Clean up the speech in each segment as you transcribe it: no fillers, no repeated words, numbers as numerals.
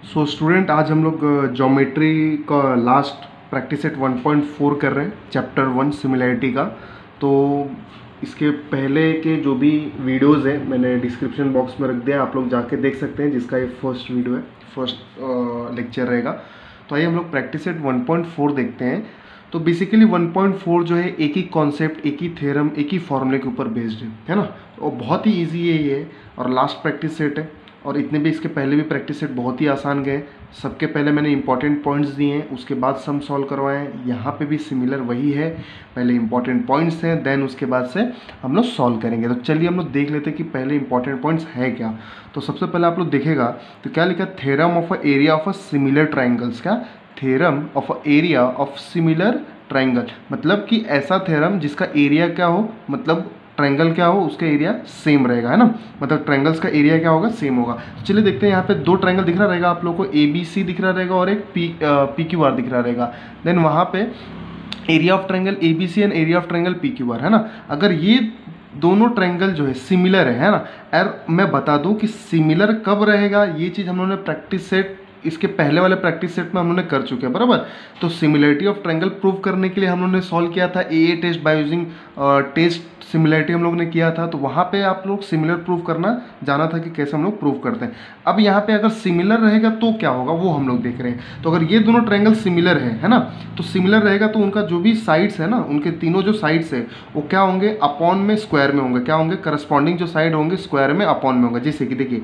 So student, आज हम लोग ज्योमेट्री का लास्ट प्रैक्टिस सेट 1.4 कर रहे हैं, चैप्टर 1 सिमिलैरिटी का। तो इसके पहले के जो भी वीडियोस हैं मैंने डिस्क्रिप्शन बॉक्स में रख दिया, आप लोग जाके देख सकते हैं, जिसका ये फर्स्ट वीडियो है, फर्स्ट लेक्चर रहेगा। तो आइए हम लोग प्रैक्टिस सेट 1.4 देखते हैं। तो बेसिकली 1.4 जो है एक ही कॉन्सेप्ट, एक ही थ्योरम, एक ही फॉर्मूले के ऊपर बेस्ड है ना। और बहुत ही ईजी है ये, और लास्ट प्रैक्टिस सेट है। और इतने भी इसके पहले भी प्रैक्टिस सेट बहुत ही आसान गए। सबके पहले मैंने इंपॉर्टेंट पॉइंट्स दिए हैं, उसके बाद सम सॉल्व करवाए हैं। यहाँ पे भी सिमिलर वही है, पहले इंपॉर्टेंट पॉइंट्स हैं, देन उसके बाद से हम लोग सॉल्व करेंगे। तो चलिए हम लोग देख लेते हैं कि पहले इंपॉर्टेंट पॉइंट्स है क्या। तो सबसे पहले आप लोग देखेगा तो क्या लिखा, theorem of a area of a similar triangles. क्या, theorem of a area of similar triangle, मतलब कि ऐसा थ्योरम जिसका एरिया क्या हो, मतलब ट्रायंगल क्या हो उसका एरिया सेम रहेगा, है ना। मतलब ट्रायंगल्स का एरिया क्या होगा, सेम होगा। तो चलिए देखते हैं, यहाँ पे दो ट्रायंगल दिख रहा रहेगा आप लोगों को, ABC दिख रहा रहेगा और एक PQR दिख रहा रहेगा। देन वहाँ पे area of triangle ABC and area of triangle PQR, है ना। अगर ये दोनों ट्रायंगल जो है सिमिलर है ना। और मैं बता दूं कि सिमिलर कब रहेगा, ये चीज़ हम लोगों ने प्रैक्टिस सेट, इसके पहले वाले प्रैक्टिस सेट में हम लोगों ने कर चुके हैं, बराबर। तो सिमिलरिटी ऑफ ट्रायंगल प्रूव करने के लिए हम लोगों ने सॉल्व किया था AA test by using test similarity हम लोग ने किया था। तो वहाँ पे आप लोग सिमिलर प्रूव करना जाना था कि कैसे हम लोग प्रूव करते हैं। अब यहाँ पे अगर सिमिलर रहेगा तो क्या होगा वो हम लोग देख रहे हैं। तो अगर ये दोनों ट्रायंगल सिमिलर है ना, तो सिमिलर रहेगा तो उनका जो भी साइड्स है ना, उनके तीनों जो साइड्स है वो क्या होंगे, अपॉन में स्क्वायर में होंगे। क्या होंगे, करस्पॉन्डिंग जो साइड होंगे स्क्वायर में अपॉन में होंगे। जैसे कि देखिए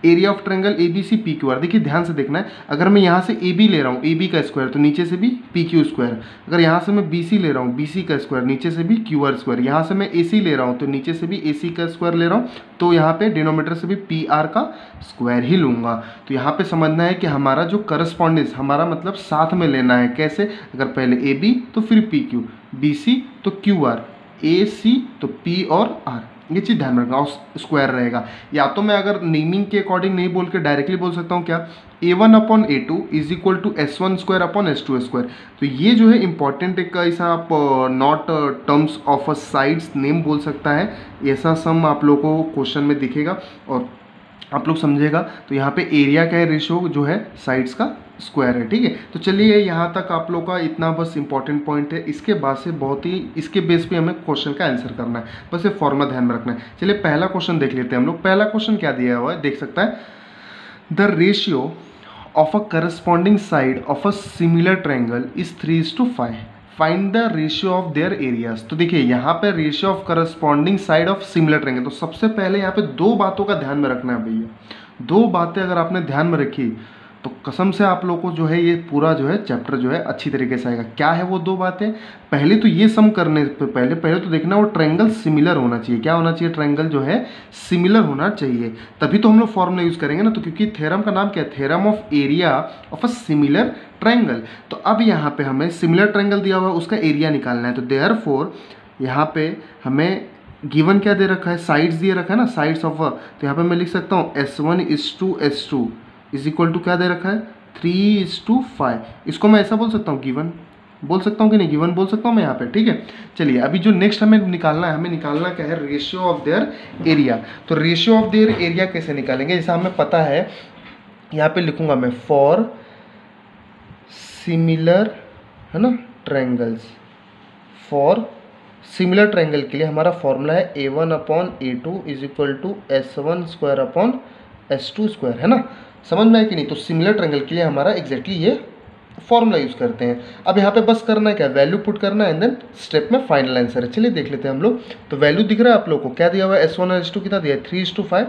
area of triangle ABC PQR, देखिए ध्यान से देखना है। अगर मैं यहाँ से AB ले रहा हूँ, AB का स्क्वायर, तो नीचे से भी PQ स्क्वायर। अगर यहाँ से मैं BC ले रहा हूँ, BC का स्क्वायर, नीचे से भी QR स्क्वायर। यहाँ से मैं AC ले रहा हूँ तो नीचे से भी AC का स्क्वायर ले रहा हूँ, तो यहाँ पे डिनोमीटर से भी PR का स्क्वायर ही लूँगा। तो यहाँ पे समझना है कि हमारा जो करस्पॉन्डेंस, हमारा मतलब साथ में लेना है। कैसे, अगर पहले AB तो फिर PQ, BC तो QR, AC तो P और R, ये चीज़ ध्यान रखना। और स्क्वायर रहेगा, या तो मैं अगर नेमिंग के अकॉर्डिंग नहीं बोल के डायरेक्टली बोल सकता हूँ, क्या, A1 upon A2 is equal to S1 square upon S2 square. तो ये जो है इंपॉर्टेंट एक ऐसा आप not terms of a sides name बोल सकता है। ऐसा सम आप लोगों को क्वेश्चन में दिखेगा और आप लोग समझेगा। तो यहाँ पे एरिया का है, रेशियो जो है साइड्स का स्क्वायर है, ठीक है। तो चलिए यहाँ तक आप लोग का इतना बस इंपॉर्टेंट पॉइंट है। इसके बाद से बहुत ही इसके बेस पे हमें क्वेश्चन का आंसर करना है, बस ये फॉर्मूला ध्यान में रखना है। चलिए पहला क्वेश्चन देख लेते हैं हम लोग। पहला क्वेश्चन क्या दिया हुआ है, देख सकता है, the ratio of a corresponding side of a similar triangle is 3:5, find the ratio of their areas. तो देखिए यहाँ पे ratio of corresponding side of similar triangle. तो सबसे पहले यहाँ पे दो बातों का ध्यान में रखना है भैया। दो बातें अगर आपने ध्यान में रखी तो कसम से आप लोगों को जो है ये पूरा जो है चैप्टर जो है अच्छी तरीके से आएगा। क्या है वो दो बातें, पहले तो ये सम करने से पहले तो देखना वो ट्रायंगल सिमिलर होना चाहिए। क्या होना चाहिए, ट्रायंगल जो है सिमिलर होना चाहिए, तभी तो हम लोग फॉर्मूला यूज़ करेंगे ना। तो क्योंकि थ्योरम का नाम क्या है, theorem of area of a similar triangle. तो अब यहाँ पे हमें सिमिलर ट्रायंगल दिया हुआ है, उसका एरिया निकालना है। तो देयरफॉर यहाँ पे हमें गिवन क्या दे रखा है, साइड्स दिए रखा है ना, साइड्स ऑफ अ। तो यहाँ पे मैं लिख सकता हूँ S1:S2 इज इक्वल टू क्या दे रखा है, 3:5। इसको मैं ऐसा बोल सकता हूँ, गिवन बोल सकता हूँ कि नहीं, गिवन बोल सकता हूँ मैं यहाँ पे, ठीक है। चलिए अभी जो नेक्स्ट हमें निकालना है, हमें निकालना क्या है, रेशियो ऑफ देयर एरिया। तो रेशियो ऑफ देयर एरिया कैसे निकालेंगे, जैसा हमें पता है, यहाँ पे लिखूंगा मैं फॉर सिमिलर, है ना, ट्रायंगल्स। फॉर सिमिलर ट्रायंगल के लिए हमारा फॉर्मूला है A1 upon A2 is equal to S1 square upon S2 square, है ना। समझ में आया कि नहीं। तो सिमिलर ट्रायंगल के लिए हमारा एग्जैक्टली ये फॉर्मूला यूज़ करते हैं। अब यहाँ पे बस करना है क्या, वैल्यू पुट करना है एंड देन स्टेप में फाइनल आंसर है। चलिए देख लेते हैं हम लोग। तो वैल्यू दिख रहा है आप लोग को, क्या दिया हुआ है, S1 और S2 कितना दिया है, 3:5।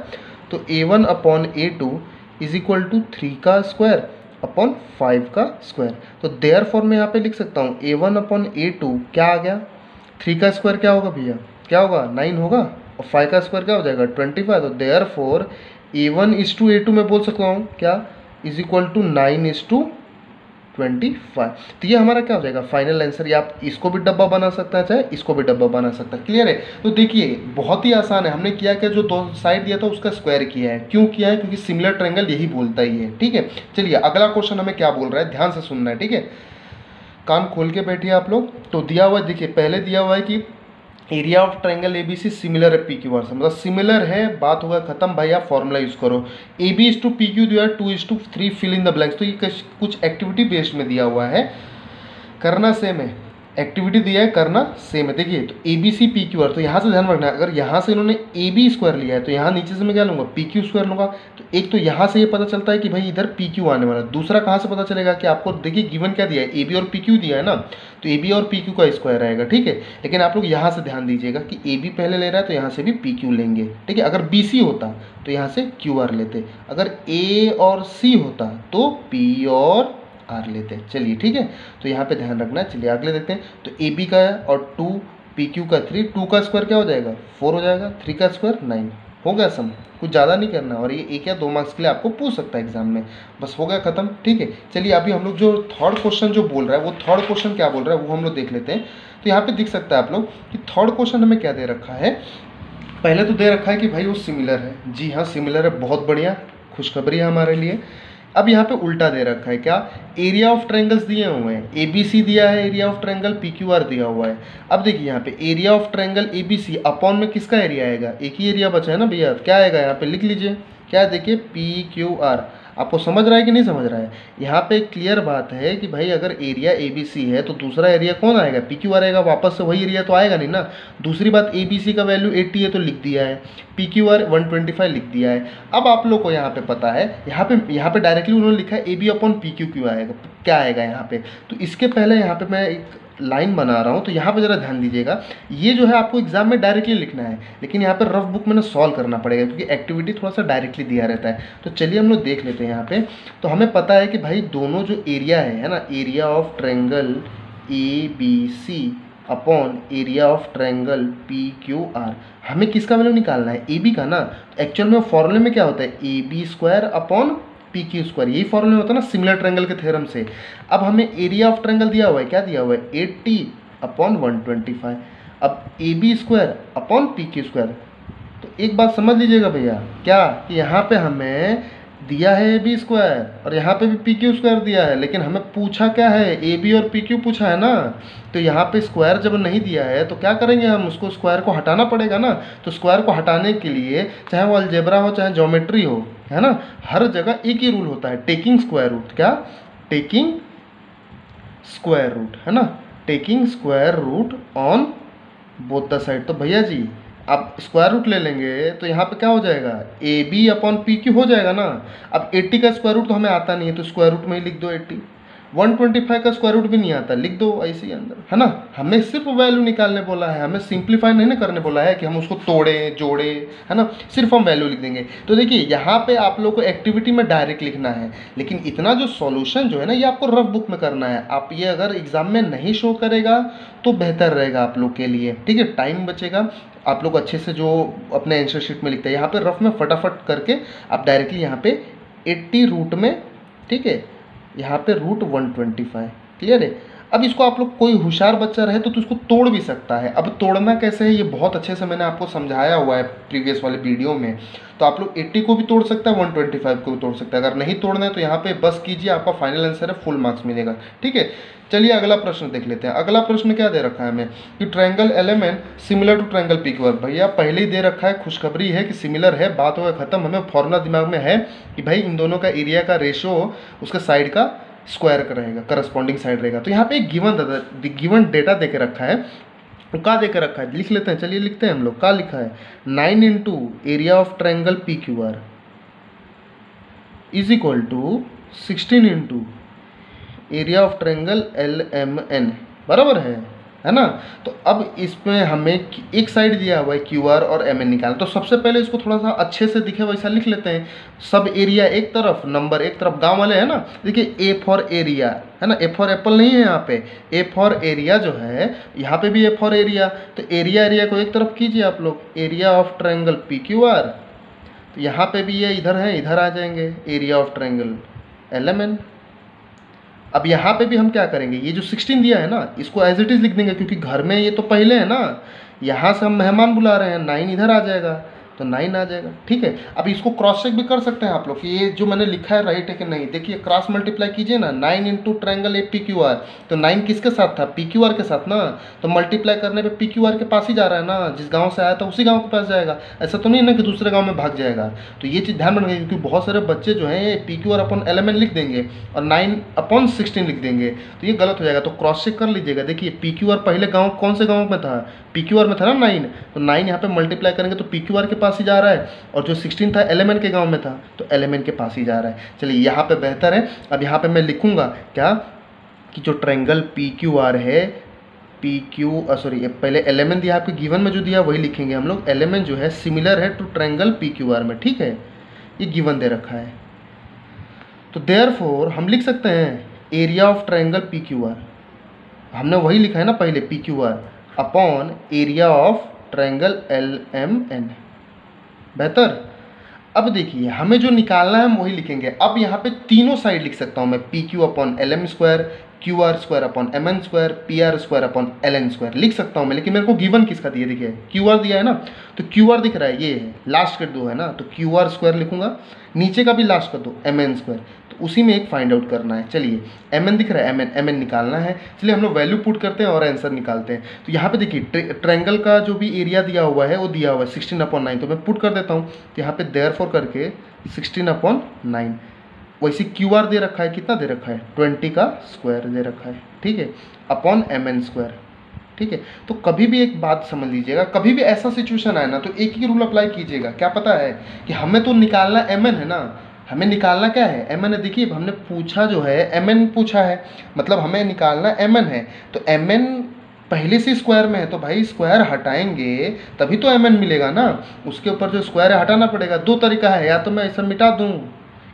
तो A1 upon A2 is equal to 3 का स्क्वायर अपॉन 5 का स्क्वायर। तो देयरफॉर मैं यहाँ पे लिख सकता हूँ A1 अपॉन A2 क्या आ गया, 3 का स्क्वायर क्या होगा भैया, क्या होगा, 9 होगा, और 5 का स्क्वायर क्या हो जाएगा, 25। तो देयरफॉर A1:A2 मैं बोल सकता हूँ क्या, इज इक्वल टू 9:25। तो ये हमारा क्या हो जाएगा, फाइनल आंसर। या आप इसको भी डब्बा बना सकता है, चाहे इसको भी डब्बा बना सकता है। क्लियर है। तो देखिए बहुत ही आसान है, हमने किया क्या, जो दो साइड दिया था उसका स्क्वायर किया है। क्यों किया है, क्योंकि सिमिलर ट्रायंगल यही बोलता ही है, ठीक है। चलिए अगला क्वेश्चन हमें क्या बोल रहा है, ध्यान से सुनना है, ठीक है। कान खोल के बैठिए आप लोग। तो दिया हुआ है, देखिए पहले दिया हुआ है कि area of triangle A B C similar है पी क्यू आर से, मतलब सिमिलर है, बात होगा खत्म भाई, आप फॉर्मूला यूज़ करो। A B is to P Q दिया, 2:3 फिल इन द ब्लैंक्स। तो ये कुछ एक्टिविटी बेस्ड में दिया हुआ है, करना सेम है, एक्टिविटी दिया है, करना सेम है। देखिए तो A B C P Q R, तो यहाँ से ध्यान रखना है, अगर यहाँ से इन्होंने ए बी स्क्वायर लिया है तो यहाँ नीचे से मैं क्या लूँगा, पी क्यू स्क्वायर लूँगा। तो एक तो यहाँ से ये पता चलता है कि भाई इधर पी क्यू आने वाला है। दूसरा कहाँ से पता चलेगा कि आपको देखिए गिवन क्या दिया है, ए बी और पी क्यू दिया है ना, तो ए बी और पी क्यू का स्क्वायर आएगा, ठीक है। लेकिन आप लोग यहाँ से ध्यान दीजिएगा कि ए बी पहले ले रहा है तो यहाँ से भी पी क्यू लेंगे, ठीक है। अगर बी सी होता तो यहाँ से क्यू आर लेते, अगर ए और सी होता तो पी और आर लेते हैं। चलिए ठीक है, तो यहाँ पे ध्यान रखना है। चलिए अगले देखते हैं। तो ए बी का है और 2, पी क्यू का 3, 2 का स्क्वायर क्या हो जाएगा 4 हो जाएगा, 3 का स्क्वायर 9 हो गया सम। कुछ ज़्यादा नहीं करना, और ये 1 या 2 मार्क्स के लिए आपको पूछ सकता है एग्जाम में, बस हो गया खत्म, ठीक है। चलिए अभी हम लोग जो थर्ड क्वेश्चन जो बोल रहा है, वो थर्ड क्वेश्चन क्या बोल रहा है वो हम लोग देख लेते हैं। तो यहाँ पे दिख सकता है आप लोग कि थर्ड क्वेश्चन हमें क्या दे रखा है। पहले तो दे रखा है कि भाई वो सिमिलर है, जी हाँ सिमिलर है, बहुत बढ़िया, खुशखबरी है हमारे लिए। अब यहाँ पे उल्टा दे रखा है, क्या, एरिया ऑफ ट्रायंगल्स दिए हुए हैं, ए बी सी दिया है, area of triangle P Q R दिया हुआ है। अब देखिए यहाँ पे area of triangle A B C upon में किसका एरिया आएगा, एक ही एरिया बचा है ना भैया, क्या आएगा यहाँ पे लिख लीजिए, क्या देखिए पी क्यू आर। आपको समझ रहा है कि नहीं समझ रहा है, यहाँ पे क्लियर बात है कि भाई अगर एरिया ए बी सी है तो दूसरा एरिया कौन आएगा, पी क्यू आर आएगा, वापस से वही एरिया तो आएगा नहीं ना। दूसरी बात, ए बी सी का वैल्यू 80 है तो लिख दिया है, पी क्यू आर 125 लिख दिया है। अब आप लोग को यहाँ पे पता है, यहाँ पे डायरेक्टली उन्होंने लिखा है A B upon P Q Q आएगा, क्या आएगा यहाँ पे। तो इसके पहले यहाँ पे मैं एक लाइन बना रहा हूँ, तो यहाँ पे ज़रा ध्यान दीजिएगा, ये जो है आपको एग्जाम में डायरेक्टली लिखना है, लेकिन यहाँ पे रफ बुक में ना सॉल्व करना पड़ेगा, क्योंकि एक्टिविटी थोड़ा सा डायरेक्टली दिया रहता है। तो चलिए हम लोग देख लेते हैं यहाँ पे। तो हमें पता है कि भाई दोनों जो एरिया है ना, area of triangle A B C upon area of triangle P Q R, हमें किसका वैल्यू निकालना है, ए बी का ना। एक्चुअल में फॉर्मूले में क्या होता है, A B square upon P Q square, यही फॉर्मूला होता है ना सिमिलर ट्रायंगल के थ्योरम से। अब हमें एरिया ऑफ ट्रायंगल दिया हुआ है, क्या दिया हुआ है 80 अपॉन 125, अब A B square upon P Q square. तो एक बात समझ लीजिएगा भैया, क्या कि यहाँ पे हमें दिया है ए बी स्क्वायर और यहाँ पे भी पी क्यू स्क्वायर दिया है, लेकिन हमें पूछा क्या है, ए बी और पी क्यू पूछा है ना। तो यहाँ पे स्क्वायर जब नहीं दिया है तो क्या करेंगे हम, उसको स्क्वायर को हटाना पड़ेगा ना। तो स्क्वायर को हटाने के लिए चाहे वो अलजेब्रा हो चाहे ज्योमेट्री हो, है ना, हर जगह एक ही रूल होता है, टेकिंग स्क्वायर रूट, क्या, टेकिंग स्क्वायर रूट, है ना, taking square root on both the side. तो भैया जी आप स्क्वायर रूट ले लेंगे तो यहाँ पे क्या हो जाएगा, A B upon P Q हो जाएगा ना। अब 80 का स्क्वायर रूट तो हमें आता नहीं है, तो स्क्वायर रूट में ही लिख दो 80। 125 का स्क्वायर रूट भी नहीं आता, लिख दो ऐसे ही अंदर, है ना। हमें सिर्फ वैल्यू निकालने बोला है, हमें सिंप्लीफाई नहीं ना करने बोला है कि हम उसको तोड़ें जोड़े, है ना, सिर्फ हम वैल्यू लिख देंगे। तो देखिए यहाँ पे आप लोग को एक्टिविटी में डायरेक्ट लिखना है, लेकिन इतना जो सॉल्यूशन जो है ना ये आपको रफ बुक में करना है। आप ये अगर एग्जाम में नहीं शो करेगा तो बेहतर रहेगा आप लोग के लिए, ठीक है, टाइम बचेगा। आप लोग अच्छे से जो अपने आंसर शीट में लिखते हैं यहाँ पे रफ में फटाफट करके आप डायरेक्टली यहाँ पे 80 रूट में, ठीक है, यहाँ पे रूट 125, क्लियर है। अब इसको आप लोग, कोई होशियार बच्चा रहे तो इसको तोड़ भी सकता है। अब तोड़ना कैसे है ये बहुत अच्छे से मैंने आपको समझाया हुआ है प्रीवियस वाले वीडियो में। तो आप लोग 80 को भी तोड़ सकता है, 125 को भी तोड़ सकता है। अगर नहीं तोड़ना है तो यहाँ पे बस कीजिए, आपका फाइनल आंसर है, फुल मार्क्स मिलेगा, ठीक है। चलिए अगला प्रश्न देख लेते हैं। अगला प्रश्न क्या दे रखा है हमें कि triangle L M N similar to triangle P Q R. भैया पहले ही दे रखा है, खुशखबरी है कि सिमिलर है, बात हो गया खत्म। हमें फॉर्मूला दिमाग में है कि भाई इन दोनों का एरिया का रेशो उसके साइड का स्क्वायर का रहेगा, करस्पॉन्डिंग साइड रहेगा। तो यहाँ पे एक गिवन डेटा दे के रखा है, तो क्या दे के रखा है लिख लेते हैं। चलिए लिखते हैं हम लोग, क्या लिखा है, 9 into area of triangle P Q R is equal to 16 into area of triangle L M N, बराबर है ना। तो अब इसमें हमें एक साइड दिया हुआ है क्यू आर और एम एन निकालना। तो सबसे पहले इसको थोड़ा सा अच्छे से दिखे वैसा लिख लेते हैं। सब एरिया एक तरफ, नंबर एक तरफ, गांव वाले है ना। देखिए ए फॉर एरिया, है ना, ए फॉर एप्पल नहीं है यहाँ पे, ए फॉर एरिया जो है यहाँ पे भी ए फॉर एरिया। तो एरिया को एक तरफ कीजिए आप लोग, area of triangle P Q R, तो यहाँ पे भी ये इधर है, इधर आ जाएंगे area of triangle L M N. अब यहाँ पे भी हम क्या करेंगे, ये जो 16 दिया है ना इसको एज इट इज़ लिख देंगे, क्योंकि घर में ये तो पहले है ना, यहाँ से हम मेहमान बुला रहे हैं, 9 इधर आ जाएगा। तो 9 आ जाएगा। ठीक है, अब इसको क्रॉस चेक भी कर सकते हैं आप लोग कि ये जो मैंने लिखा है राइट है कि नहीं। देखिए क्रॉस मल्टीप्लाई कीजिए ना, 9 into triangle A P Q R, तो 9 किसके साथ था, पी क्यू आर के साथ ना, तो मल्टीप्लाई करने पे पी क्यू आर के पास ही जा रहा है ना, जिस गांव से आया था उसी गांव के पास जाएगा। ऐसा तो नहीं ना कि दूसरे गांव में भाग जाएगा। तो ये चीज़ ध्यान रखिएगा, क्योंकि बहुत सारे बच्चे जो हैं ये P Q R upon L M N लिख देंगे और 9/16 लिख देंगे, तो ये गलत हो जाएगा। तो क्रॉस चेक कर लीजिएगा। देखिए पी क्यू आर पहले गाँव कौन से गाँव में था, पी क्यू आर में था ना 9, तो 9 यहाँ पे मल्टीप्लाई करेंगे तो पी क्यू आर के पास ही जा रहा है, और जो 16 था एल एम एन के गाँव में था तो एल एम एन के पास ही जा रहा है। चलिए यहाँ पे बेहतर है। अब यहाँ पे मैं लिखूँगा क्या कि जो ट्रायंगल पी क्यू आर है, पी क्यू सॉरी पहले एलिमेंट दिया आपके गिवन में जो दिया वही लिखेंगे हम लोग। एलिमेंट जो है सिमिलर है to triangle P Q R में। ठीक है, ये गिवन दे रखा है, तो देयरफॉर हम लिख सकते हैं area of triangle P Q R, हमने वही लिखा है ना पहले, P Q R upon area of triangle L M N. बेहतर। अब देखिए हमें जो निकालना है हम वही लिखेंगे। अब यहाँ पे तीनों साइड लिख सकता हूँ मैं, P Q upon L M square, Q R square upon M N square, P R square upon L N square लिख सकता हूँ मैं। लेकिन मेरे को गिवन किसका दिया, देखिए क्यू आर दिया है ना, तो क्यू आर दिख रहा है, ये है लास्ट के दो है ना, तो क्यू आर स्क्वायर लिखूंगा, नीचे का भी लास्ट कर दो एम एन स्क्वायर, तो उसी में एक फाइंड आउट करना है। चलिए एम एन दिख रहा है, एम एन निकालना है। चलिए हम लोग वैल्यू पुट करते हैं और आंसर निकालते हैं। तो यहाँ पे देखिए ट्रायंगल का जो भी एरिया दिया हुआ है वो दिया हुआ है 16/9, तो मैं पुट कर देता हूँ। तो यहाँ पे देयरफॉर करके 16/9, वैसे क्यू आर दे रखा है, कितना दे रखा है 20 का स्क्वायर दे रखा है। ठीक है, अपॉन एम एन स्क्वायर। ठीक है, तो कभी भी एक बात समझ लीजिएगा, कभी भी ऐसा सिचुएशन आए ना तो एक ही रूल अप्लाई कीजिएगा। क्या पता है कि हमें तो निकालना एम एन है ना, हमें निकालना क्या है एम एन है। देखिए हमने पूछा जो है एम एन पूछा है, मतलब हमें निकालना एम एन है, तो एम एन पहले से स्क्वायर में है तो भाई स्क्वायर हटाएंगे तभी तो एम एन मिलेगा ना, उसके ऊपर जो स्क्वायर है हटाना पड़ेगा। दो तरीका है, या तो मैं ऐसा मिटा दूँ,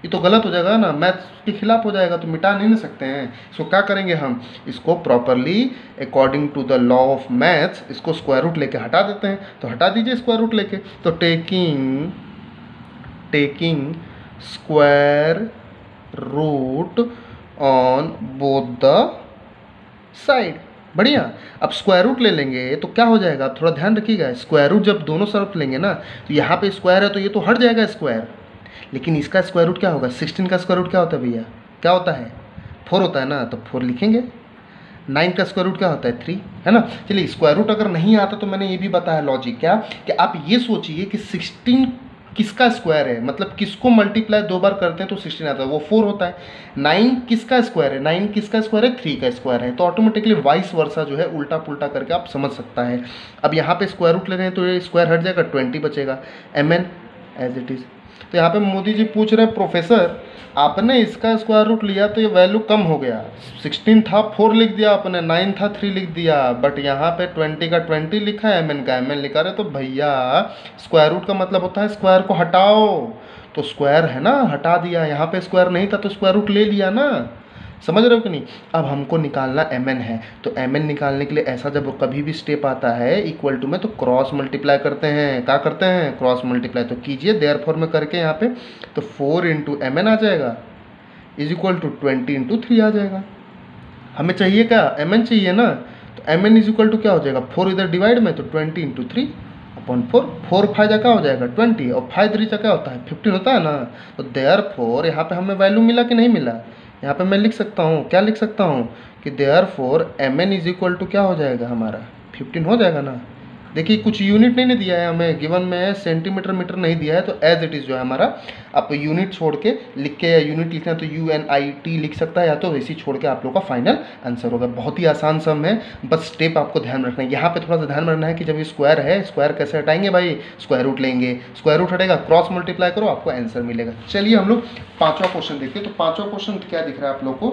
ये तो गलत हो जाएगा ना, मैथ्स के खिलाफ हो जाएगा, तो मिटा नहीं सकते हैं। इसको क्या करेंगे हम, इसको properly according to the law of maths इसको स्क्वायर रूट लेके हटा देते हैं। तो हटा दीजिए स्क्वायर रूट लेके, तो taking square root on both the side. बढ़िया। अब स्क्वायर रूट ले लेंगे तो क्या हो जाएगा, थोड़ा ध्यान रखिएगा, स्क्वायर रूट जब दोनों तरफ लेंगे ना तो यहाँ पे स्क्वायर है तो ये तो हट जाएगा स्क्वायर, लेकिन इसका स्क्वायर रूट क्या होगा, 16 का स्क्वायर रूट क्या होता है भैया, क्या होता है 4 होता है ना, तो 4 लिखेंगे। 9 का स्क्वायर रूट क्या होता है 3, है ना। चलिए स्क्वायर रूट अगर नहीं आता तो मैंने ये भी बताया लॉजिक क्या, कि आप ये सोचिए कि 16 किसका स्क्वायर है, मतलब किसको मल्टीप्लाई 2 बार करते हैं तो 16 आता है, वो 4 होता है। 9 किसका स्क्वायर है, 9 किसका स्क्वायर है, 3 का स्क्वायर है, तो ऑटोमेटिकली वाइस वर्सा जो है उल्टा पुल्टा करके आप समझ सकता है। अब यहाँ पे स्क्वायर रूट ले रहे हैं तो ये स्क्वायर हट जाएगा, 20 बचेगा, M N as it is. तो यहाँ पे मोदी जी पूछ रहे हैं प्रोफेसर आपने इसका स्क्वायर रूट लिया तो ये वैल्यू कम हो गया, 16 था 4 लिख दिया आपने, 9 था 3 लिख दिया, बट यहाँ पे 20 का 20 लिखा है, एम का एम लिखा रहे, तो भैया स्क्वायर रूट का मतलब होता है स्क्वायर को हटाओ, तो स्क्वायर है ना हटा दिया, यहाँ पे स्क्वायर नहीं था तो स्क्वायर रूट ले लिया ना, समझ रहे हो कि नहीं। अब हमको निकालना एम एन है, तो एम एन निकालने के लिए ऐसा जब कभी भी स्टेप आता है इक्वल टू में तो क्रॉस मल्टीप्लाई करते हैं, क्या करते हैं क्रॉस मल्टीप्लाई, तो कीजिए देयरफॉर में करके यहाँ पे, तो 4 इंटू एम एन आ जाएगा इज इक्वल टू 20 इंटू 3 आ जाएगा। हमें चाहिए क्या, एम एन चाहिए ना, तो M N is equal to क्या हो जाएगा, 4 इधर डिवाइड में तो 20 इंटू 3 अपॉन 4, 4 5 जा क्या हो जाएगा 20, और 5 3 जा क्या होता है 15 होता है ना। तो देयरफॉर यहाँ पे हमें वैल्यू मिला कि नहीं मिला, यहाँ पे मैं लिख सकता हूँ, क्या लिख सकता हूँ कि therefore M N is equal to क्या हो जाएगा हमारा 15 हो जाएगा ना। देखिए कुछ यूनिट नहीं दिया है हमें, गिवन में सेंटीमीटर मीटर नहीं दिया है, तो एज इट इज़ जो है हमारा, आप यूनिट छोड़ के लिख के, या यूनिट लिखना है तो UNIT लिख सकता है, या तो वैसे ही छोड़ के आप लोग का फाइनल आंसर होगा। बहुत ही आसान सम है, बस स्टेप आपको ध्यान रखना है। यहाँ पे थोड़ा सा ध्यान रखना है कि जब ये स्क्वायर है, स्क्वायर कैसे हटाएंगे भाई, स्क्वायर रूट लेंगे, स्क्वायर रूट हटेगा, क्रॉस मल्टीप्लाई करो, आपको आंसर मिलेगा। चलिए हम लोग 5वां क्वेश्चन देखते हैं। तो 5वां क्वेश्चन क्या दिख रहा है आप लोग को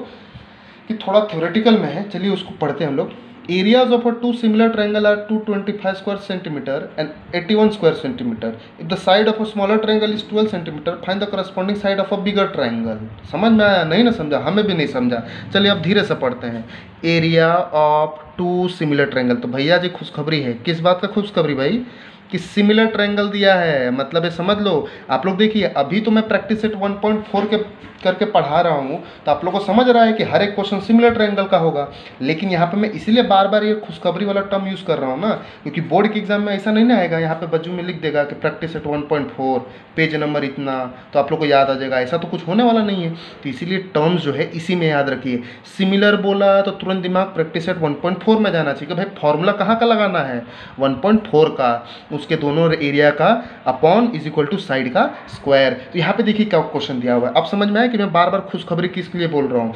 कि थोड़ा थ्योरेटिकल में है, चलिए उसको पढ़ते हैं हम लोग। Areas of a two similar triangle are 225 square centimeter and 81 square centimeter. If the side of a smaller triangle is 12 centimeter, find the corresponding side of a bigger triangle. समझ में आया, नहीं ना समझा, हमें भी नहीं समझा। चलिए अब धीरे से पढ़ते हैं। Area of two similar triangle, तो भैया जी खुशखबरी है, किस बात का खुशखबरी भाई, कि सिमिलर ट्रायंगल दिया है, मतलब ये समझ लो। आप लोग देखिए अभी तो मैं प्रैक्टिस सेट 1.4 के करके पढ़ा रहा हूँ, तो आप लोगों को समझ रहा है कि हर एक क्वेश्चन सिमिलर ट्रायंगल का होगा। लेकिन यहाँ पे मैं इसीलिए बार बार ये खुशखबरी वाला टर्म यूज़ कर रहा हूँ ना, क्योंकि बोर्ड के एग्जाम में ऐसा नहीं ना आएगा यहाँ पे बाजू में लिख देगा कि प्रैक्टिस सेट 1.4 पेज नंबर इतना, तो आप लोग को याद आ जाएगा, ऐसा तो कुछ होने वाला नहीं है। तो इसीलिए टर्म्स जो है इसी में याद रखिए। सिमिलर बोला तो तुरंत दिमाग प्रैक्टिस सेट 1.4 में जाना चाहिए कि भाई फॉर्मूला कहाँ का लगाना है, 1.4 का, उसके दोनों एरिया का upon is equal to side का स्क्वायर। तो यहाँ पे देखिए क्या क्वेश्चन दिया हुआ है। अब समझ में आया कि मैं बार बार खुशखबरी किस लिए बोल रहा हूँ।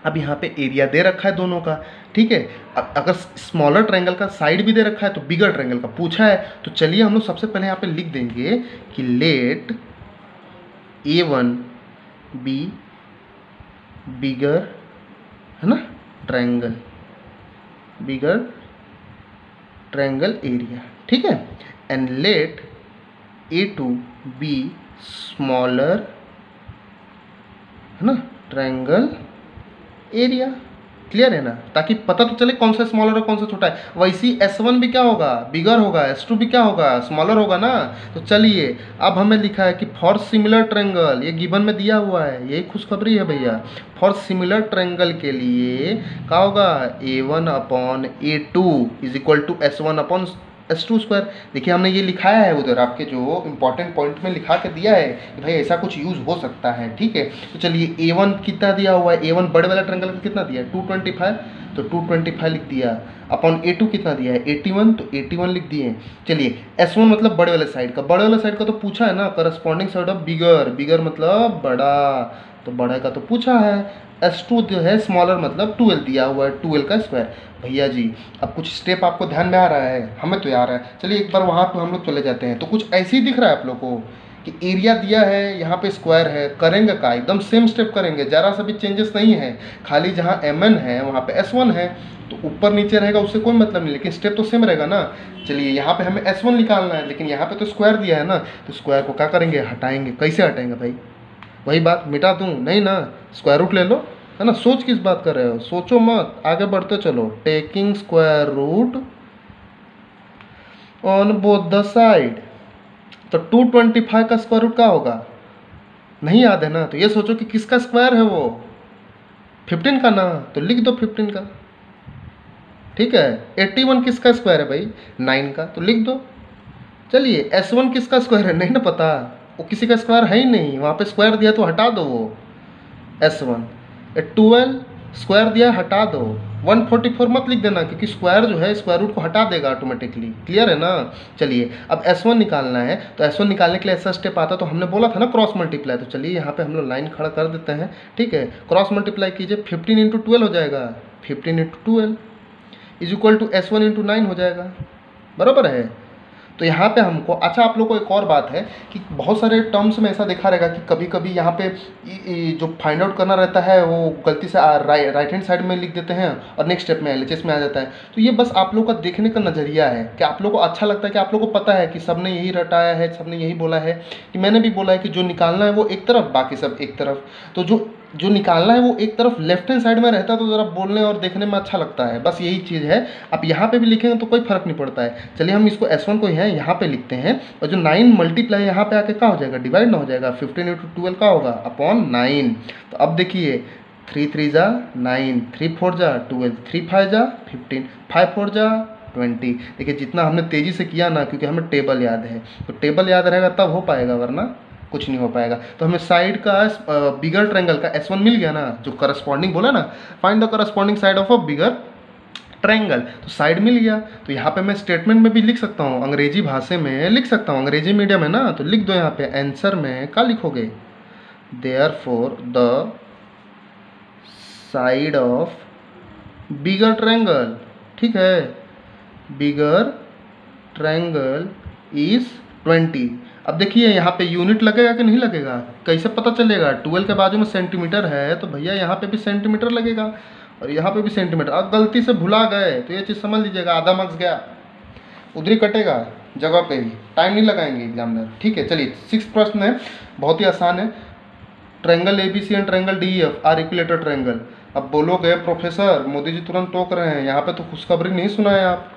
अब यहाँ पे एरिया दे रखा है दोनों का, ठीक है। अगर स्मॉलर ट्रायंगल का साइड भी दे रखा है तो बिगर ट्रायंगल का पूछा है, तो चलिए हम लोग सबसे पहले यहाँ पे लिख देंगे कि लेट A1 बी बिगर, है ना, ट्रायंगल, बिगर ट्रायंगल एरिया, ठीक है, and let A2 be smaller, है ना, ट्रायंगल एरिया। क्लियर है ना, ताकि पता तो चले कौन सा स्मॉलर है कौन सा छोटा है। वैसी S1 भी क्या होगा, बिगर होगा, S2 भी क्या होगा, स्मॉलर होगा ना। तो चलिए अब हमें लिखा है कि फॉर सिमिलर ट्रायंगल, ये गिवन में दिया हुआ है, यही खुशखबरी है भैया। फॉर सिमिलर ट्रायंगल के लिए क्या होगा, A1 upon A2 is equal to S1 upon S2 square. देखिए हमने ये लिखाया है उधर, आपके जो इंपॉर्टेंट पॉइंट में लिखा के दिया है कि भाई ऐसा कुछ यूज़ हो सकता है, ठीक है। तो चलिए A1 कितना दिया हुआ है, A1 बड़े वाला ट्रायंगल का कितना दिया है, 225, तो 225 लिख दिया। अपॉन A2 कितना दिया है, 81, तो 81 लिख दिए। चलिए S1 मतलब बड़े वाले साइड का, बड़े वाले साइड का तो पूछा है ना, करस्पॉन्डिंग साइड ऑफ बिगर, बिगर मतलब बड़ा, तो बड़ा का तो पूछा है। S2 जो है स्मॉलर मतलब 12 दिया हुआ है, 12 का स्क्वायर। भैया जी अब कुछ स्टेप आपको ध्यान में आ रहा है, हमें तो आ रहा है। चलिए एक बार वहाँ पे हम लोग चले जाते हैं। तो कुछ ऐसे ही दिख रहा है आप लोग को कि एरिया दिया है, यहाँ पे स्क्वायर है, करेंगे का एकदम सेम स्टेप करेंगे, ज़रा सा भी चेंजेस नहीं है। खाली जहाँ MN है वहाँ पे S1 है, तो ऊपर नीचे रहेगा उससे कोई मतलब नहीं, लेकिन स्टेप तो सेम रहेगा ना। चलिए यहाँ पे हमें S1 निकालना है, लेकिन यहाँ पे तो स्क्वायर दिया है ना, तो स्क्वायर को क्या करेंगे, हटाएंगे। कैसे हटाएंगे भाई, वही बात, मिटा दूँ नहीं ना, स्क्वायर रूट ले लो, है ना। सोच किस बात कर रहे हो, सोचो मत, आगे बढ़ते चलो। Taking square root on both the side, तो 225 का स्क्वायर रूट क्या होगा, नहीं याद है ना, तो ये सोचो कि किसका स्क्वायर है वो, 15 का ना, तो लिख दो 15 का, ठीक है। 81 किसका स्क्वायर है भाई, 9 का, तो लिख दो। चलिए S1 किसका स्क्वायर है, नहीं ना पता, वो किसी का स्क्वायर है ही नहीं, वहाँ पे स्क्वायर दिया तो हटा दो वो S1। 12 स्क्वायर दिया, हटा दो। 144 मत लिख देना, क्योंकि स्क्वायर जो है स्क्वायर रूट को हटा देगा ऑटोमेटिकली। क्लियर है ना। चलिए अब S1 निकालना है, तो S1 निकालने के लिए ऐसा स्टेप आता, तो हमने बोला था ना क्रॉस मल्टीप्लाई। तो चलिए यहाँ पे हम लोग लाइन खड़ा कर देते हैं, ठीक है। क्रॉस मल्टीप्लाई कीजिए, 15 इंटू 12 हो जाएगा, 15 into 12 is equal to S1 into 9 हो जाएगा, बराबर है। तो यहाँ पे हमको, अच्छा आप लोग को एक और बात है कि बहुत सारे टर्म्स में ऐसा देखा रहेगा कि कभी कभी यहाँ पे जो फाइंड आउट करना रहता है वो गलती से राइट हैंड साइड में लिख देते हैं और नेक्स्ट स्टेप में LHS में आ जाता है। तो ये बस आप लोग का देखने का नज़रिया है कि आप लोग को अच्छा लगता है कि आप लोग को पता है कि सबने यही रटाया है, सबने यही बोला है, कि मैंने भी बोला है कि जो निकालना है वो एक तरफ, बाकी सब एक तरफ। तो जो निकालना है वो एक तरफ लेफ्ट हैंड साइड में रहता है, तो ज़रा बोलने और देखने में अच्छा लगता है, बस यही चीज़ है। आप यहाँ पे भी लिखेंगे तो कोई फर्क नहीं पड़ता है। चलिए हम इसको S1 को है यहाँ पे लिखते हैं, और जो 9 मल्टीप्लाई यहाँ पे आके क्या हो जाएगा, डिवाइड ना हो जाएगा, 15 इंटू 12 का होगा अपॉन 9। तो अब देखिए 3 3 जा 9, 3 4 जा 12, 3 5 जा 15, 5 4 जा 20। देखिए जितना हमने तेज़ी से किया ना, क्योंकि हमें टेबल याद है, तो टेबल याद रहेगा तब हो पाएगा, वरना कुछ नहीं हो पाएगा। तो हमें साइड का बिगर ट्रायंगल का S1 मिल गया ना, जो करस्पॉन्डिंग बोला ना, find the corresponding side of a bigger triangle, तो साइड मिल गया। तो यहाँ पे मैं स्टेटमेंट में भी लिख सकता हूँ, अंग्रेजी भाषा में लिख सकता हूँ, अंग्रेजी मीडियम है ना, तो लिख दो यहाँ पे आंसर में क्या लिखोगे, therefore the side of bigger triangle, ठीक है, बिगर ट्रायंगल इज 20। अब देखिए यहाँ पे यूनिट लगेगा कि नहीं लगेगा, कैसे पता चलेगा, 12 के बाजू में सेंटीमीटर है, तो भैया यहाँ पे भी सेंटीमीटर लगेगा और यहाँ पे भी सेंटीमीटर। अब गलती से भुला गए तो ये चीज़ समझ लीजिएगा, आधा मार्क्स गया, उधर ही कटेगा जगह पे ही, टाइम नहीं लगाएंगे एग्जामिनर, ठीक है। चलिए 6 प्रश्न है, बहुत ही आसान है। Triangle ABC and triangle DEF are equilateral triangle. अब बोलोगे प्रोफेसर मोदी जी तुरंत टोक रहे हैं, यहाँ पे तो खुशखबरी नहीं सुनाए आप,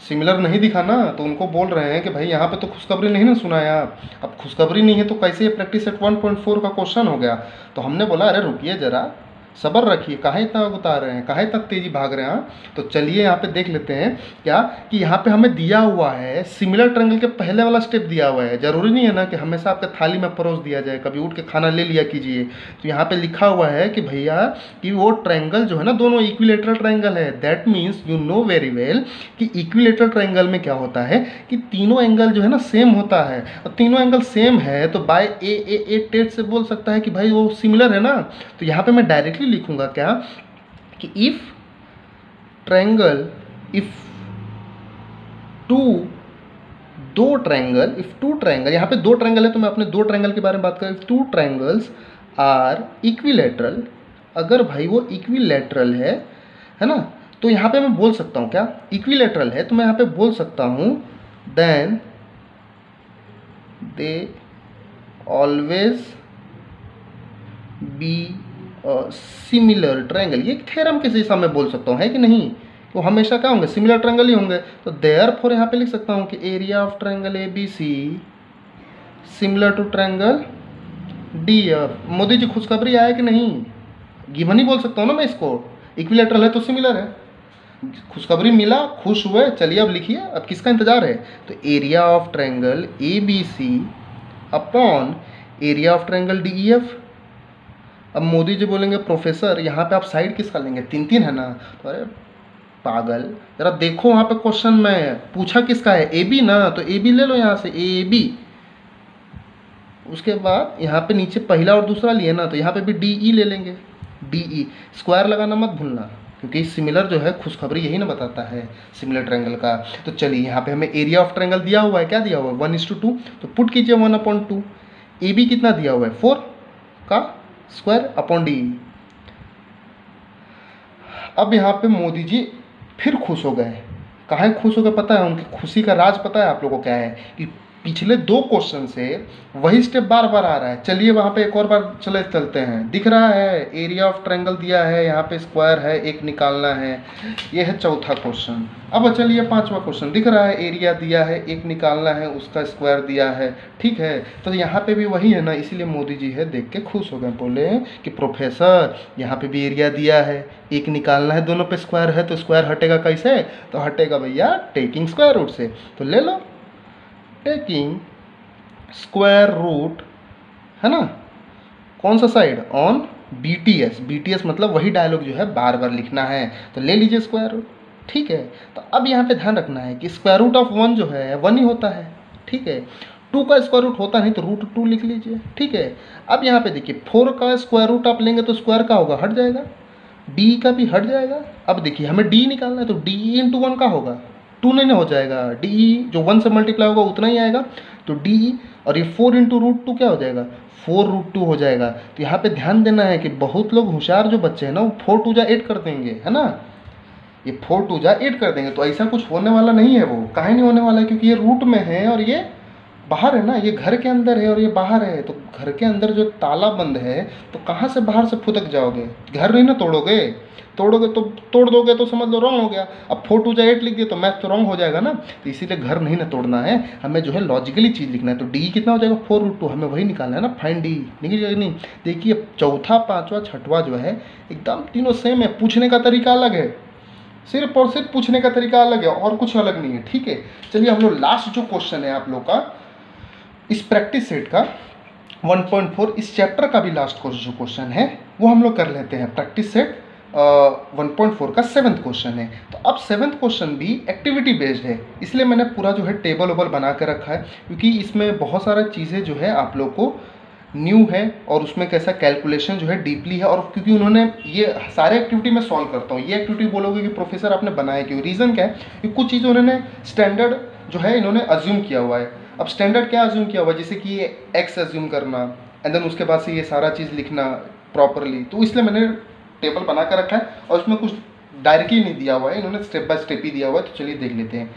सिमिलर नहीं दिखा ना, तो उनको बोल रहे हैं कि भाई यहाँ पे तो खुशखबरी नहीं ना सुनाया। अब खुशखबरी नहीं है तो कैसे ये प्रैक्टिस सेट 1.4 का क्वेश्चन हो गया। तो हमने बोला अरे रुकिए ज़रा, सब्र रखिए, काहे इतना उतार रहे हैं, काहे इतना तेज़ी भाग रहे हैं। हाँ, तो चलिए यहाँ पे देख लेते हैं क्या कि यहाँ पे हमें दिया हुआ है सिमिलर ट्रायंगल के पहले वाला स्टेप दिया हुआ है। ज़रूरी नहीं है ना कि हमेशा आपके थाली में परोस दिया जाए, कभी उठ के खाना ले लिया कीजिए। तो यहाँ पे लिखा हुआ है कि भैया कि वो ट्रायंगल जो है ना दोनों इक्विलेटरल ट्रायंगल है। That means you know very well कि इक्विलेटरल ट्रायंगल में क्या होता है कि तीनों एंगल जो है ना सेम होता है, और तीनों एंगल सेम है तो बाय ए टेट से बोल सकता है कि भाई वो सिमिलर है ना। तो यहाँ पे मैं डायरेक्टली लिखूंगा क्या कि if triangle, if two triangle, यहाँ पे दो ट्रायंगल है तो मैं अपने दो ट्रायंगल के बारे में बात करूँ। If two triangles are equilateral, अगर भाई वो इक्विलेटरल है ना, तो यहाँ पे मैं बोल सकता हूँ क्या, इक्विलेटरल है तो मैं यहाँ पे बोल सकता हूँ then they always be similar triangle. ये थ्योरम के जैसा मैं बोल सकता हूँ, है कि नहीं, वो हमेशा क्या होंगे, सिमिलर ट्रायंगल ही होंगे। तो देयरफॉर यहाँ पे लिख सकता हूँ कि area of triangle A B C similar to triangle D F. Modi ji खुशखबरी आया कि नहीं, गिवन ही बोल सकता हूँ ना मैं इसको, इक्विलेटरल है तो सिमिलर है, खुशखबरी मिला, खुश हुए। चलिए अब लिखिए, अब किसका इंतजार है, तो area of triangle A B C upon area of triangle D E F. अब मोदी जी बोलेंगे प्रोफेसर यहाँ पे आप साइड किसका लेंगे, तीन तीन है ना। तो अरे पागल, जरा देखो वहाँ पे क्वेश्चन में पूछा किसका है, ए बी ना, तो ए बी ले लो यहाँ से, ए बी। उसके बाद यहाँ पे नीचे पहला और दूसरा लिए ना, तो यहाँ पे भी डी ई ले लेंगे, डी ई। स्क्वायर लगाना मत भूलना, क्योंकि सिमिलर जो है खुशखबरी यही ना बताता है सिमिलर ट्रायंगल का। तो चलिए यहाँ पे हमें एरिया ऑफ ट्रायंगल दिया हुआ है, क्या दिया हुआ है 1:2, तो पुट कीजिए 1/2। ए बी कितना दिया हुआ है 4 का स्क्वायर अपॉन डी। अब यहाँ पे मोदी जी फिर खुश हो गए। काहे खुश हो गए पता है, उनकी खुशी का राज पता है आप लोगों को क्या है, कि पिछले दो क्वेश्चन से वही स्टेप बार बार आ रहा है। चलिए वहाँ पे एक और बार चलते हैं। दिख रहा है एरिया ऑफ ट्रायंगल दिया है, यहाँ पे स्क्वायर है, एक निकालना है, ये है चौथा क्वेश्चन। अब चलिए पांचवा क्वेश्चन, दिख रहा है एरिया दिया है, एक निकालना है, उसका स्क्वायर दिया है, ठीक है। तो यहाँ पे भी वही है ना, इसीलिए मोदी जी है देख के खुश हो गए, बोले कि प्रोफेसर यहाँ पे भी एरिया दिया है, एक निकालना है, दोनों पे स्क्वायर है, तो स्क्वायर हटेगा कैसे, तो हटेगा भैया टेकिंग स्क्वायर रूट से। तो ले लो टेकिंग स्क्वायर रूट, है ना, कौन सा side, on B T S. B T S मतलब वही डायलॉग जो है बार बार लिखना है, तो ले लीजिए स्क्वायर रूट, ठीक है। तो अब यहाँ पे ध्यान रखना है कि स्क्वायर रूट ऑफ 1 जो है 1 ही होता है, ठीक है। 2 का स्क्वायर रूट होता नहीं तो √2 लिख लीजिए, ठीक है। अब यहाँ पे देखिए 4 का स्क्वायर रूट आप लेंगे तो स्क्वायर का होगा, हट जाएगा, डी का भी हट जाएगा। अब देखिए हमें डी निकालना है, तो डी इंटू 1 का होगा, 2 नहीं ना हो जाएगा, डी जो 1 से मल्टीप्लाई होगा उतना ही आएगा, तो डी, और ये 4 इंटू √2 क्या हो जाएगा, 4√2 हो जाएगा। तो यहाँ पे ध्यान देना है कि बहुत लोग होशियार जो बच्चे हैं ना, वो 4 2 जा 8 कर देंगे, है ना, ये 4 2 जा 8 कर देंगे। तो ऐसा कुछ होने वाला नहीं है, वो काहे नहीं होने वाला है, क्योंकि ये रूट में है और ये बाहर है ना, ये घर के अंदर है और ये बाहर है। तो घर के अंदर जो ताला बंद है तो कहाँ से बाहर से फुदक जाओगे, घर नहीं ना तोड़ोगे, तोड़ोगे तो तोड़ दोगे तो समझ लो रॉन्ग हो गया। अब 4 2 जा 8 लिख दिए तो मैथ तो रॉन्ग हो जाएगा ना, तो इसीलिए घर नहीं ना तोड़ना है, हमें जो है लॉजिकली चीज़ लिखना है। तो डी कितना हो जाएगा 4√2, हमें वही निकालना है ना, फाइंड डी, निकल जाएगा नहीं। देखिए चौथा पाँचवा छठवा जो है एकदम तीनों सेम है, पूछने का तरीका अलग है, सिर्फ और सिर्फ पूछने का तरीका अलग है और कुछ अलग नहीं है, ठीक है। चलिए हम लोग लास्ट जो क्वेश्चन है आप लोग का इस प्रैक्टिस सेट का 1.4 इस चैप्टर का भी लास्ट जो क्वेश्चन है वो हम लोग कर लेते हैं। प्रैक्टिस सेट 1.4 का 7th क्वेश्चन है। तो अब 7th क्वेश्चन भी एक्टिविटी बेस्ड है, इसलिए मैंने पूरा जो है टेबल वेबल बना कर रखा है, क्योंकि इसमें बहुत सारा चीज़ें जो है आप लोग को न्यू है और उसमें कैसा कैलकुलेशन जो है डीपली है। और क्योंकि उन्होंने ये सारे एक्टिविटी में सॉल्व करता हूँ, ये एक्टिविटी बोलोगे कि प्रोफेसर आपने बनाया क्यों, रीज़न क्या है कि कुछ चीज़ें उन्होंने स्टैंडर्ड जो है इन्होंने अज्यूम किया हुआ है। अब स्टैंडर्ड क्या अज्यूम किया हुआ है, जैसे कि ये एक्स अज्यूम करना एंड देन उसके बाद से ये सारा चीज़ लिखना प्रॉपरली, तो इसलिए मैंने टेबल बना कर रखा है और उसमें कुछ डायरेक्टली नहीं दिया हुआ है, इन्होंने स्टेप बाय स्टेप ही दिया हुआ है। तो चलिए देख लेते हैं।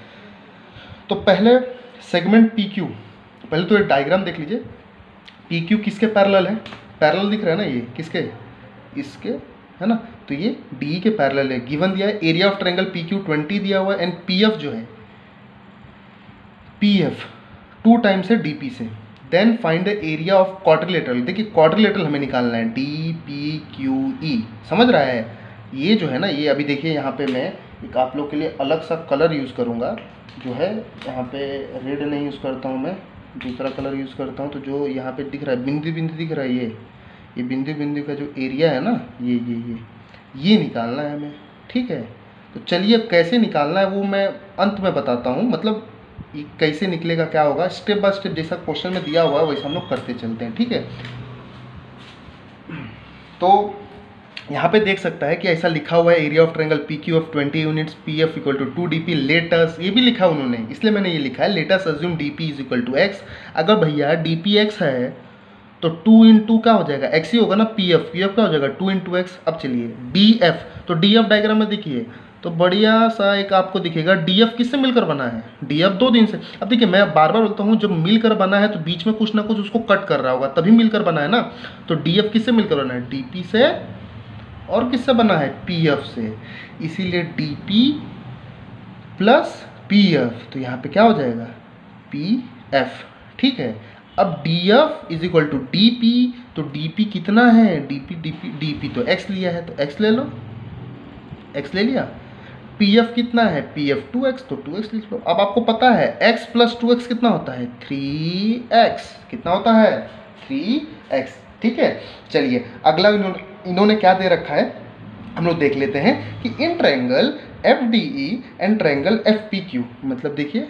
तो पहले सेगमेंट पी क्यू, पहले तो एक डायग्राम देख लीजिए, पी क्यू किसके पैरेलल है, पैरेलल दिख रहा है ना, ये किसके, इसके, है ना, तो ये डी के पैरेलल है। गिवन दिया है area of triangle P Q 20 दिया हुआ है एंड पी एफ जो है PF 2 टाइम्स है DP से, then find the area of quadrilateral. देखिए क्वाड्रिलेटरल हमें निकालना है, DPQE, समझ रहा है। ये जो है ना, ये अभी देखिए यहाँ पे मैं एक आप लोग के लिए अलग सा कलर यूज़ करूँगा, जो है यहाँ पे रेड नहीं यूज़ करता हूँ मैं, दूसरा कलर यूज़ करता हूँ। तो जो यहाँ पे दिख रहा है बिंदु बिंदु दिख रहा है, ये बिंदु बिंदु का जो एरिया है ना, ये निकालना है हमें, ठीक है। तो चलिए कैसे निकालना है वो मैं अंत में बताता हूँ, मतलब ये कैसे निकलेगा, क्या होगा, स्टेप बाय स्टेप जैसा क्वेश्चन में दिया हुआ है वैसा हम लोग करते चलते हैं, ठीक है। तो यहाँ पे देख सकता है कि ऐसा लिखा हुआ है, area of triangle PQ of 20 units, PF equal to 2DP। Let's, ये भी लिखा है उन्होंने, इसलिए मैंने ये लिखा है, let's assume DP is equal to x। अगर भैया DP x है तो 2 इंटू क्या हो जाएगा, x ही होगा ना, PF क्या हो जाएगा 2 इंटू एक्स। अब चलिए DF, तो DF डायग्राम में देखिए तो बढ़िया सा एक आपको दिखेगा, DF किससे मिलकर बना है, DF 2 दिन से। अब देखिए मैं बार बार बोलता हूँ, जब मिलकर बना है तो बीच में कुछ ना कुछ उसको कट कर रहा होगा, तभी मिलकर बना है ना। तो DF किससे मिलकर बना है, DP से, और किससे बना है, PF से, इसीलिए DP प्लस PF, तो यहाँ पे क्या हो जाएगा PF, ठीक है। अब DF is equal to DP, तो DP कितना है, DP तो x लिया है तो x ले लो, x ले लिया। PF कितना है, PF 2x, तो 2x लिख लो। अब आपको पता है x प्लस 2x कितना होता है, 3x, कितना होता है 3x, ठीक है। चलिए अगला इन्होंने क्या दे रखा है हम लोग देख लेते हैं कि in triangle FDE and triangle FPQ, मतलब देखिए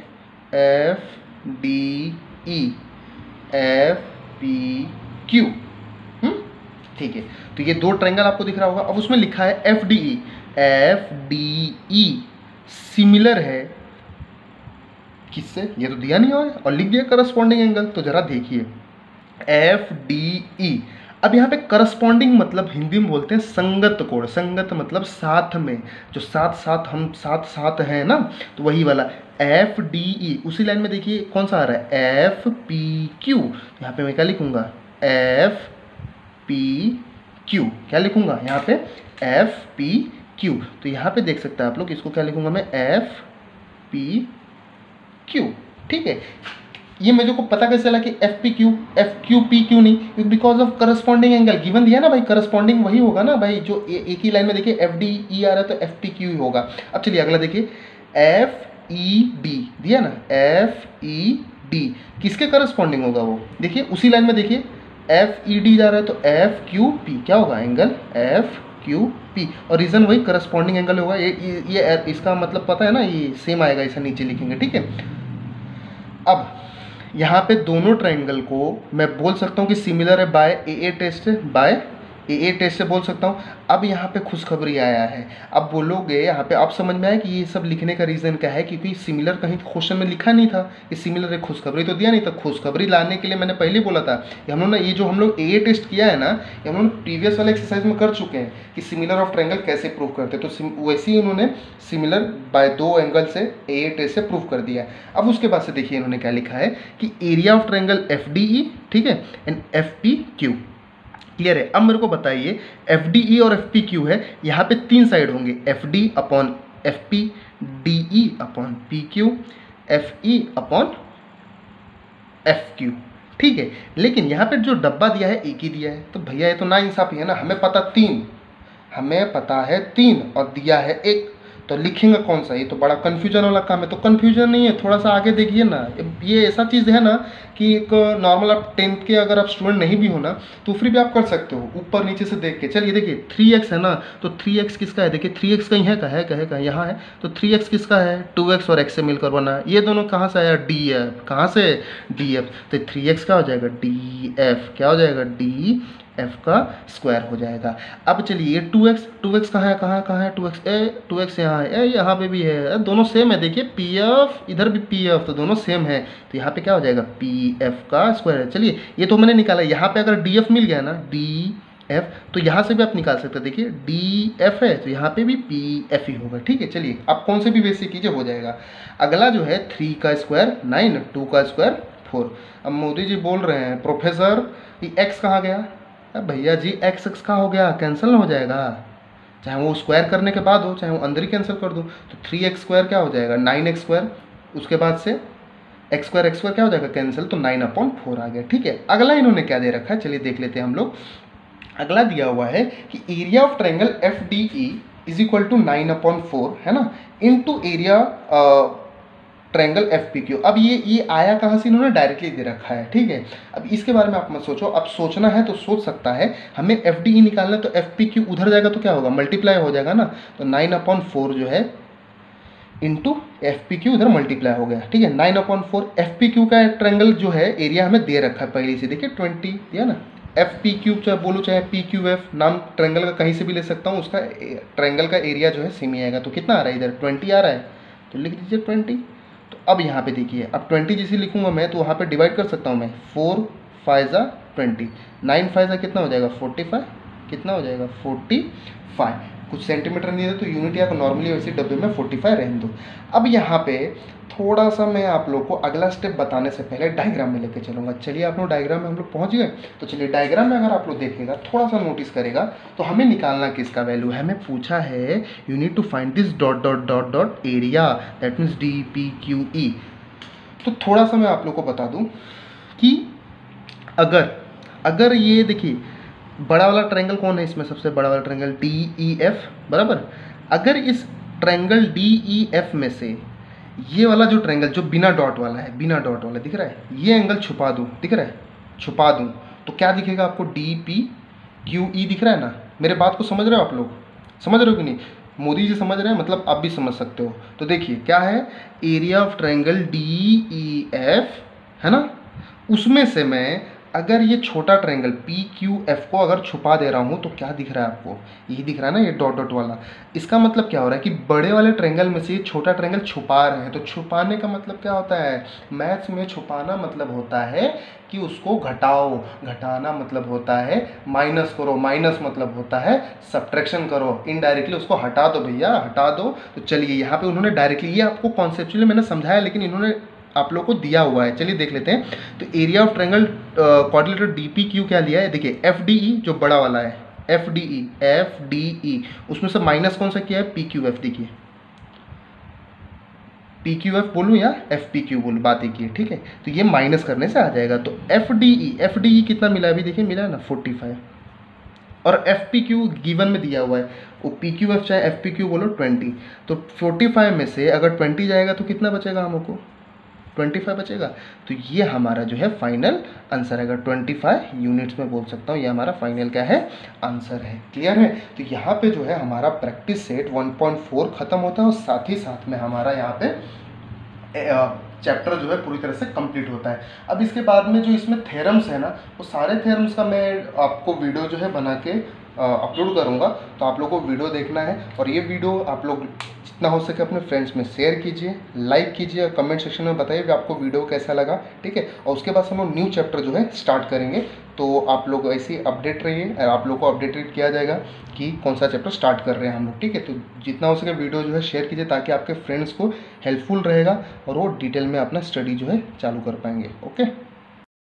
FDE FPQ, ठीक है। तो ये दो ट्रायंगल आपको दिख रहा होगा। अब उसमें लिखा है FDE सिमिलर है किससे, ये तो दिया नहीं है और लिख दिया करस्पॉन्डिंग एंगल। तो जरा देखिए FDE, अब यहाँ पे करस्पॉन्डिंग मतलब हिंदी में बोलते हैं संगत कोण, संगत मतलब साथ में, जो साथ साथ हम साथ साथ हैं ना, तो वही वाला FDE। उसी लाइन में देखिए कौन सा आ रहा है FPQ, यहाँ पे मैं क्या लिखूंगा FPQ, क्या लिखूंगा यहाँ पे FPQ। तो यहाँ पे देख सकते हैं आप लोग, इसको क्या लिखूंगा मैं FPQ, ठीक है। ये मेरे को पता कैसे चला कि FQPQ नहीं, because of corresponding angle given दिया ना भाई, करस्पॉन्डिंग वही होगा ना भाई, जो एक ही लाइन में देखिए FDE आ रहा है तो FPQ ही होगा। अब चलिए अगला देखिए FED दिया ना, FED किसके करस्पॉन्डिंग होगा वो, देखिए उसी लाइन में देखिए FED जा रहा है तो FQP क्या होगा, एंगल FQP, और रीजन वही करस्पॉन्डिंग एंगल होगा। ये इसका मतलब पता है ना, ये सेम आएगा, ऐसा नीचे लिखेंगे, ठीक है। अब यहाँ पे दोनों ट्रायंगल को मैं बोल सकता हूँ कि सिमिलर है बाय AA टेस्ट से, बाय AA टेस्ट से बोल सकता हूँ। अब यहाँ पे खुशखबरी आया है, अब बोलोगे यहाँ पे आप समझ में आया कि ये सब लिखने का रीज़न क्या है, क्योंकि सिमिलर कहीं क्वेश्चन में लिखा नहीं था, ये सिमिलर है, खुशखबरी तो दिया नहीं था। खुशखबरी लाने के लिए मैंने पहले बोला था कि हम लोग ना, ये जो हम लोग AA टेस्ट किया है ना, ये हम लोग प्रीवियस वाले एक्सरसाइज में कर चुके हैं कि सिमिलर ऑफ ट्रायंगल कैसे प्रूव करते हैं। तो वैसे ही उन्होंने सिमिलर बाय 2 एंगल से AA टेस्ट से प्रूव कर दिया है। अब उसके बाद से देखिए इन्होंने क्या लिखा है कि एरिया ऑफ ट्रायंगल FDE, ठीक है, एंड FPQ, क्लियर है। अब मेरे को बताइए FDE और FPQ है, यहाँ पे 3 साइड होंगे, FD upon FP, DE upon PQ, FE upon FQ, ठीक है। लेकिन यहाँ पे जो डब्बा दिया है एक ही दिया है, तो भैया ये तो ना इंसाफी है ना, हमें पता है 3 और दिया है 1, तो लिखेंगे कौन सा, ये तो बड़ा कन्फ्यूजन वाला काम है। तो कन्फ्यूजन नहीं है, थोड़ा सा आगे देखिए ना, ये ऐसा चीज़ है ना कि एक नॉर्मल आप 10th के अगर आप स्टूडेंट नहीं भी हो ना, तो फिर भी आप कर सकते हो ऊपर नीचे से देख के। चलिए देखिए 3x है ना, तो 3x किसका है, देखिए 3x कहीं है, कहाँ यहाँ है, तो 3x किसका है, 2x और x से मिलकर बना है। ये दोनों कहाँ से आया, DF, कहाँ से DF, तो 3x क्या हो जाएगा DF, क्या हो जाएगा DF का स्क्वायर हो जाएगा। अब चलिए 2x कहाँ है 2x यहाँ है, यहाँ पे भी है, दोनों सेम है। देखिए PF इधर भी PF, तो दोनों सेम है, तो यहाँ पे क्या हो जाएगा PF का स्क्वायर है। चलिए ये तो मैंने निकाला, यहाँ पे अगर DF मिल गया ना, DF, तो यहाँ से भी आप निकाल सकते हैं। देखिए DF है तो यहाँ पे भी PF ही होगा, ठीक है। चलिए आप कौन से भी बेसिक कीजिए, हो जाएगा। अगला जो है 3 का स्क्वायर 9, 2 का स्क्वायर 4। अब मोदी जी बोल रहे हैं प्रोफेसर ये x कहाँ गया, भैया जी x का हो गया, कैंसिल ना हो जाएगा, चाहे वो स्क्वायर करने के बाद हो, चाहे वो अंदर ही कैंसिल कर दो। तो 3x स्क्वायर क्या हो जाएगा 9x स्क्वायर, उसके बाद से एक्स स्क्वायर क्या हो जाएगा कैंसिल, तो 9/4 आ गया। ठीक है, अगला इन्होंने क्या दे रखा है, चलिए देख लेते हैं हम लोग। अगला दिया हुआ है कि area of triangle F D E is equal to 9/4 है ना, into area triangle F P Q. अब ये आया कहाँ से, इन्होंने डायरेक्टली दे रखा है। ठीक है, अब इसके बारे में आप मत सोचो, अब सोचना है तो सोच सकता है। हमें एफ डी ई निकालना है तो एफ पी क्यू उधर जाएगा तो क्या होगा, मल्टीप्लाई हो जाएगा ना, तो 9/4 जो है इंटू एफ पी क्यू इधर मल्टीप्लाई हो गया। ठीक है, 9/4 एफ पी क्यू का ट्रायंगल जो है एरिया हमें दे रखा है पहले से, देखिए 20 दिया ना। एफ पी क्यू चाहे बोलो चाहे पी क्यू एफ, नाम ट्रायंगल का कहीं से भी ले सकता हूँ, उसका ट्रायंगल का एरिया जो है सेम ही आएगा। तो कितना आ रहा है इधर 20 आ रहा है, तो लिख दीजिए 20। तो अब यहाँ पे देखिए, अब 20 जैसे लिखूंगा मैं तो वहाँ पे डिवाइड कर सकता हूँ मैं, 4 5 20, 9 5 कितना हो जाएगा 45, कितना हो जाएगा 45। कुछ सेंटीमीटर नहीं है तो यूनिट या नॉर्मली वैसे डब्बे में 45 रहने दो। अब यहाँ पे थोड़ा सा मैं आप लोग को अगला स्टेप बताने से पहले डायग्राम में लेके चलूँगा। चलिए आप लोग डायग्राम में हम लोग पहुँच गए। तो चलिए डायग्राम में अगर आप लोग देखेगा, थोड़ा सा नोटिस करेगा, तो हमें निकालना किसका वैल्यू है, हमें पूछा है you need to find this dot dot dot dot area, that means D P Q E. तो थोड़ा सा मैं आप लोग को बता दूँ कि अगर ये देखिए बड़ा वाला ट्रायंगल कौन है इसमें, सबसे बड़ा वाला ट्रायंगल डी ई एफ बराबर। अगर इस ट्रायंगल डी ई एफ में से ये वाला जो ट्रायंगल जो बिना डॉट वाला है, बिना डॉट वाला दिख रहा है, ये एंगल छुपा दूँ, दिख रहा है, छुपा दूँ तो क्या दिखेगा आपको, डी पी क्यू ई दिख रहा है ना। मेरे बात को समझ रहे हो आप लोग, समझ रहे हो कि नहीं, मोदी जी समझ रहे हैं, मतलब आप भी समझ सकते हो। तो देखिए क्या है, area of triangle D E F है ना, उसमें से मैं अगर ये छोटा ट्रायंगल पी क्यू एफ को अगर छुपा दे रहा हूँ तो क्या दिख रहा है आपको, यही दिख रहा है ना, ये डॉट डॉट वाला। इसका मतलब क्या हो रहा है कि बड़े वाले ट्रायंगल में से ये छोटा ट्रायंगल छुपा रहे हैं। तो छुपाने का मतलब क्या होता है, मैथ्स में छुपाना मतलब होता है कि उसको घटाओ, घटाना मतलब होता है माइनस करो, माइनस मतलब होता है सब्ट्रैक्शन करो, इनडायरेक्टली उसको हटा दो भैया, हटा दो। तो चलिए यहाँ पे उन्होंने डायरेक्टली, ये आपको कॉन्सेप्चुअली मैंने समझाया लेकिन इन्होंने आप लोग को दिया हुआ है। चलिए देख लेते हैं। तो area of triangle quadrilateral DP Q क्या लिया है, देखिए एफ डी ई जो बड़ा वाला है, एफ डी ई उसमें से माइनस कौन सा किया है, पी क्यू एफ। देखिए पी क्यू एफ बोलूँ या एफ पी क्यू बोलूँ, बात एक ही है। ठीक है, तो ये माइनस करने से आ जाएगा। तो एफ डी ई कितना मिला है अभी देखिए, मिला है ना 45, और एफ पी क्यू गिवन में दिया हुआ है, वो पी क्यू एफ चाहे एफ पी क्यू बोलो 20। तो 45 में से अगर 20 जाएगा तो कितना बचेगा हमको, 25 बचेगा। तो ये हमारा जो है फाइनल आंसर है, 25 यूनिट्स में बोल सकता हूँ, ये हमारा फाइनल क्या है, आंसर है। क्लियर है। तो यहाँ पे जो है हमारा प्रैक्टिस सेट 1.4 खत्म होता है और साथ ही साथ में हमारा यहाँ पे चैप्टर जो है पूरी तरह से कंप्लीट होता है। अब इसके बाद में जो इसमें थ्योरम्स है ना, वो सारे थ्योरम्स का मैं आपको वीडियो जो है बना के अपलोड करूँगा, तो आप लोगों को वीडियो देखना है। और ये वीडियो आप लोग जितना हो सके अपने फ्रेंड्स में शेयर कीजिए, लाइक कीजिए और कमेंट सेक्शन में बताइए कि आपको वीडियो कैसा लगा। ठीक है, और उसके बाद हम लोग न्यू चैप्टर जो है स्टार्ट करेंगे, तो आप लोग ऐसे ही अपडेट रहिए, आप लोग को अपडेटेड किया जाएगा कि कौन सा चैप्टर स्टार्ट कर रहे हैं हम लोग। ठीक है, तो जितना हो सके वीडियो जो है शेयर कीजिए ताकि आपके फ्रेंड्स को हेल्पफुल रहेगा और वो डिटेल में अपना स्टडी जो है चालू कर पाएंगे। ओके।